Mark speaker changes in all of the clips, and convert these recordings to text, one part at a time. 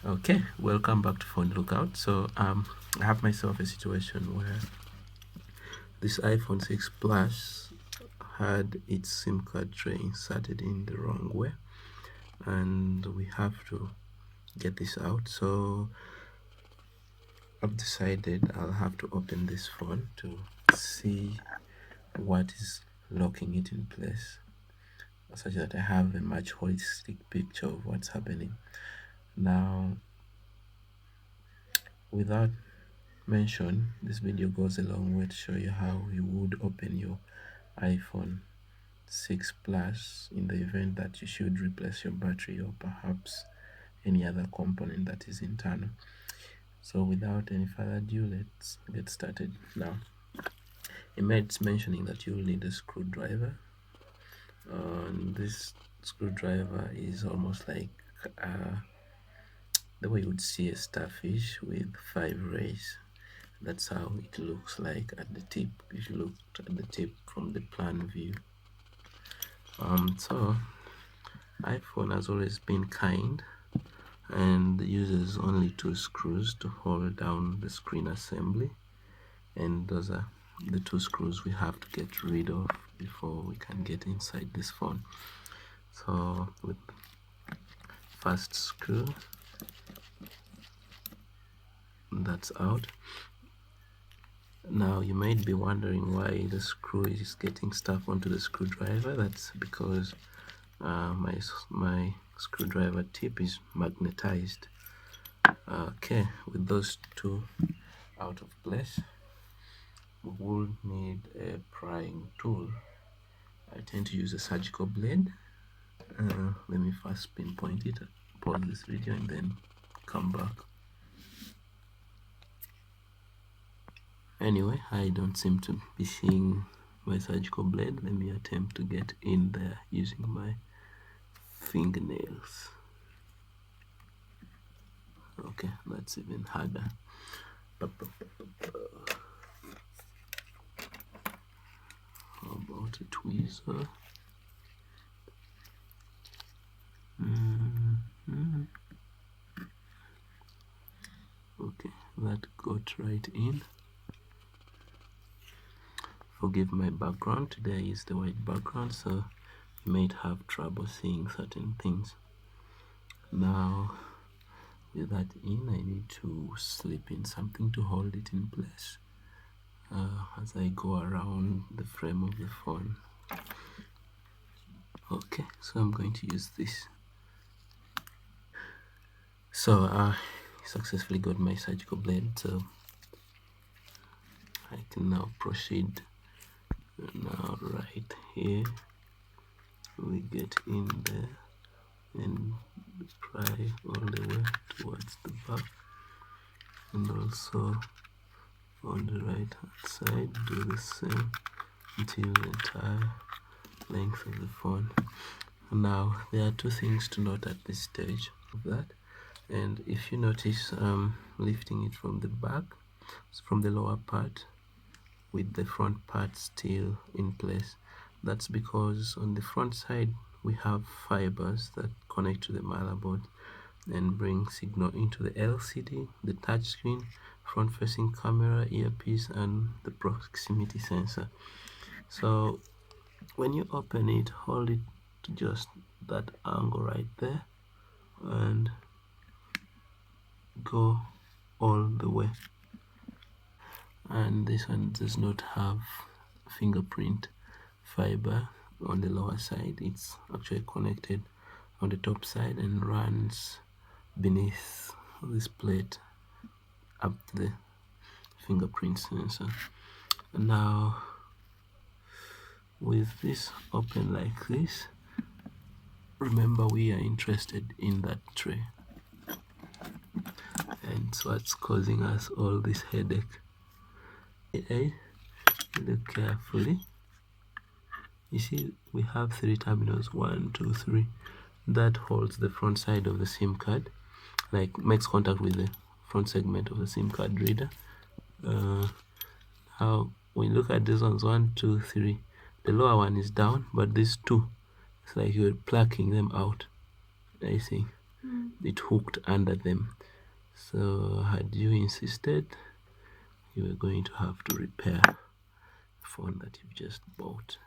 Speaker 1: Okay, welcome back to Phone Lookout. So I have myself a situation where this iPhone 6 Plus had its SIM card tray inserted in the wrong way, and we have to get this out. So I've decided I'll have to open this phone to see what is locking it in place, such that I have a much holistic picture of what's happening. Now, without mention, this video goes a long way to show you how you would open your iPhone 6 Plus in the event that you should replace your battery or perhaps any other component that is internal. So without any further ado, let's get started. Now, it's mentioning that you'll need a screwdriver. And this screwdriver is almost like the way you would see a starfish with 5 rays. That's how it looks like at the tip, if you looked at the tip from the plan view. So iPhone has always been kind and uses only 2 screws to hold down the screen assembly, and those are the 2 screws we have to get rid of before we can get inside this phone. So with first screw, that's out. Now you might be wondering why the screw is getting stuck onto the screwdriver. That's because my screwdriver tip is magnetized. Okay, with those 2 out of place, we will need a prying tool. I tend to use a surgical blade. Let me first pinpoint it, pause this video, and then come back. Anyway, I don't seem to be seeing my surgical blade. Let me attempt to get in there using my fingernails. Okay, that's even harder. How about a tweezer? Okay, that got right in. Forgive my background, today I used the white background, so you might have trouble seeing certain things. Now, with that in, I need to slip in something to hold it in place as I go around the frame of the phone. Okay, so I'm going to use this. So I successfully got my surgical blade, so I can now proceed. Now right here we get in there and pry all the way towards the back, and also on the right hand side do the same until the entire length of the phone. Now there are 2 things to note at this stage of that, and if you notice, lifting it from the back, from the lower part, with the front part still in place. That's because on the front side we have fibers that connect to the motherboard and bring signal into the LCD, the touchscreen, front-facing camera, earpiece, and the proximity sensor. So when you open it, hold it to just that angle right there and go all the way. And this one does not have fingerprint fiber on the lower side. It's actually connected on the top side and runs beneath this plate up to the fingerprint sensor. And now with this open like this, remember we are interested in that tray, and it's what's causing us all this headache. Look carefully. You see we have 3 terminals, 1, 2, 3. That holds the front side of the SIM card, like makes contact with the front segment of the SIM card reader. Now when you look at these ones, 1, 2, 3, the lower one is down, but these 2, it's like you're plucking them out. I see. it hooked under them. So had you insisted, you were going to have to repair the phone that you've just bought,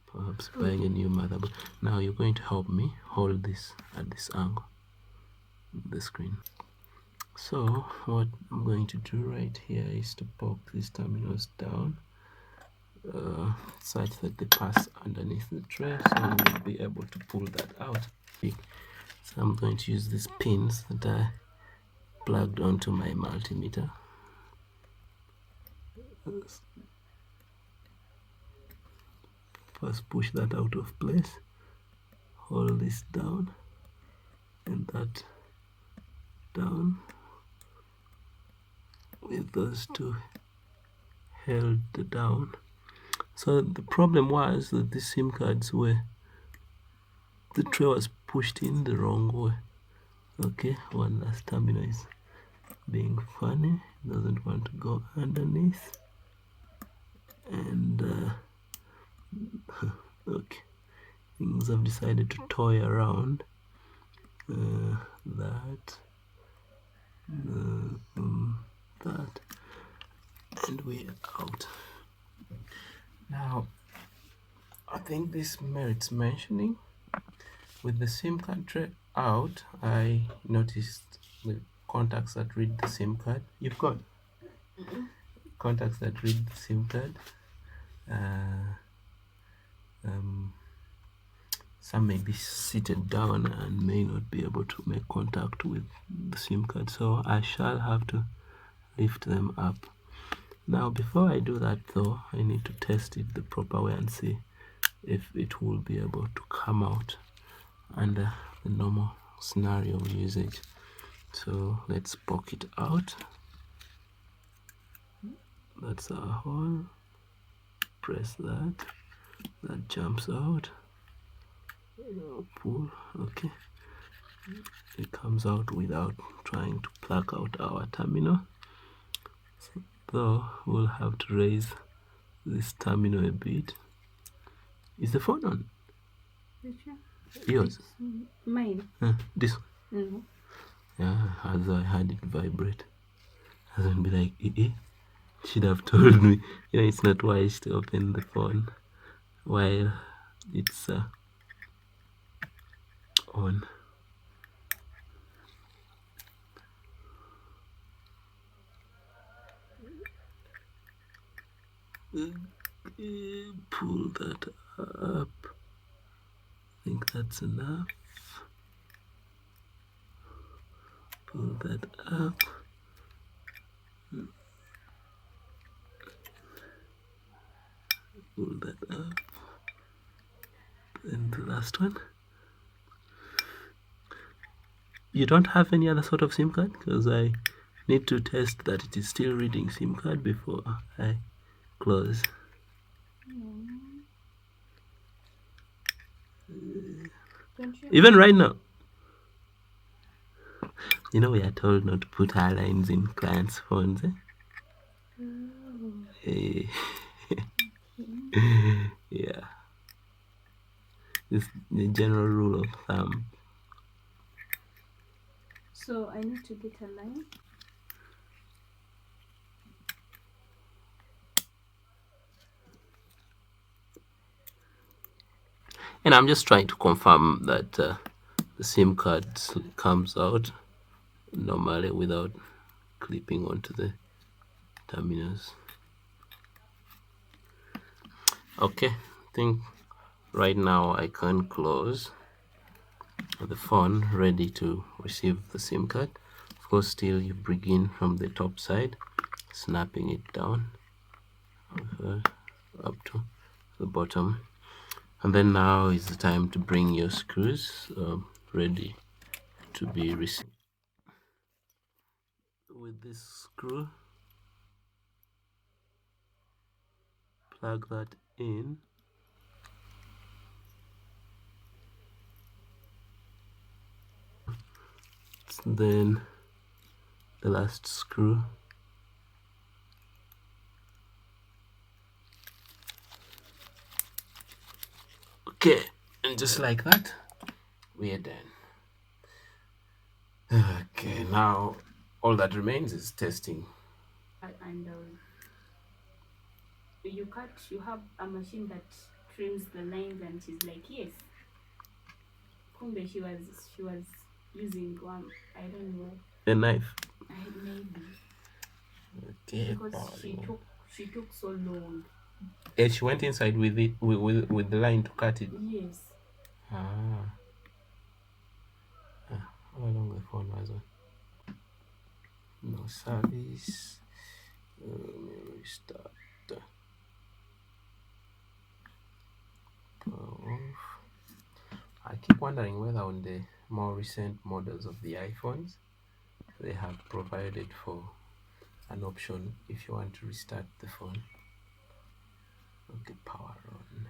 Speaker 1: perhaps buying a new motherboard. Now you're going to help me hold this at this angle, the screen. So what I'm going to do right here is to poke these terminals down such that they pass underneath the tray, so we'll be able to pull that out. So I'm going to use these pins that I plugged onto my multimeter. First push that out of place, hold this down and that down with those two held down. So the problem was that the SIM cards were, the tray was pushed in the wrong way. Okay, one last terminal is being funny, doesn't want to go underneath, and okay, things have decided to toy around that, and we're out. Now I think this merits mentioning. With the SIM card tray out, I noticed the contacts that read the SIM card. You've got contacts that read the SIM card. Some may be seated down and may not be able to make contact with the SIM card, so I shall have to lift them up. Now before I do that though, I need to test it the proper way and see if it will be able to come out under the normal scenario of usage. So let's poke it out. That's our hole. Press that. That jumps out. Pull. Okay. It comes out without trying to pluck out our terminal. So we'll have to raise this terminal a bit. Is the phone on?
Speaker 2: Which one?
Speaker 1: Yours?
Speaker 2: Mine?
Speaker 1: This one?
Speaker 2: No.
Speaker 1: Yeah, as I had it vibrate. I was gonna be like, should have told me. You know, it's not wise to open the phone while it's on. Pull that up. I think that's enough. Pull that up. Pull that up. And the last one. You don't have any other sort of SIM card? Because I need to test that it is still reading SIM card before I close. Even right now. You know, we are told not to put our lines in clients' phones, yeah. It's the general rule of thumb.
Speaker 2: So I need to get a line.
Speaker 1: And I'm just trying to confirm that the SIM card comes out normally without clipping onto the terminals. Okay, I think right now I can close the phone, ready to receive the SIM card. Of course, still you begin from the top side, snapping it down up to the bottom. And then now is the time to bring your screws ready to be received. With this screw, plug that in. Then the last screw. Okay, and just like that, we are done. Okay, now all that remains is testing.
Speaker 2: And you have a machine that trims the lines, and she's like, yes. Kumbe she was using one, I don't know,
Speaker 1: A knife.
Speaker 2: maybe
Speaker 1: Okay,
Speaker 2: because she
Speaker 1: powering on.
Speaker 2: took so long.
Speaker 1: And she went inside with it with the line to cut it.
Speaker 2: Yes.
Speaker 1: Ah, how long the phone was on? No service. Let me restart. Power off. I keep wondering whether on the more recent models of the iPhones they have provided for an option if you want to restart the phone. Okay, power on.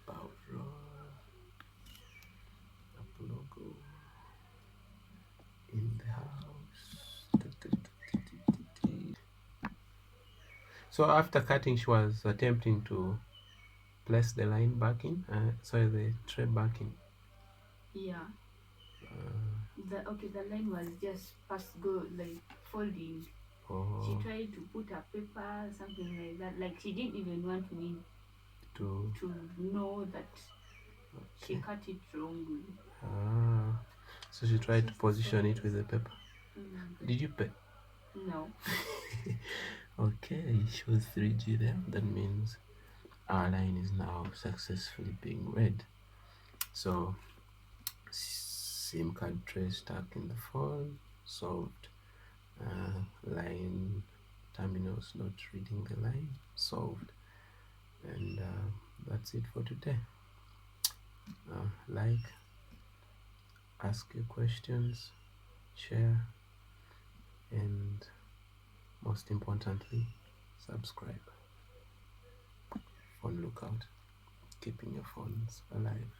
Speaker 1: Power on. Up logo in the house. So after cutting, she was attempting to place the line back in. Sorry, the tray back in.
Speaker 2: Yeah. The line was just past go, like folding. She
Speaker 1: Or
Speaker 2: tried to put a paper, something like that. Like she didn't even want me
Speaker 1: to
Speaker 2: to know that she
Speaker 1: okay.
Speaker 2: cut it wrongly.
Speaker 1: So she tried to
Speaker 2: Just
Speaker 1: position it with
Speaker 2: sorry.
Speaker 1: the paper. Did you pay?
Speaker 2: No.
Speaker 1: Okay, it shows 3G there. That means our line is now successfully being read. So SIM card tray stuck in the phone, solved. Line terminals not reading the line, solved. And that's it for today. Like, ask your questions, share, and most importantly, subscribe. Phone lookout, keeping your phones alive.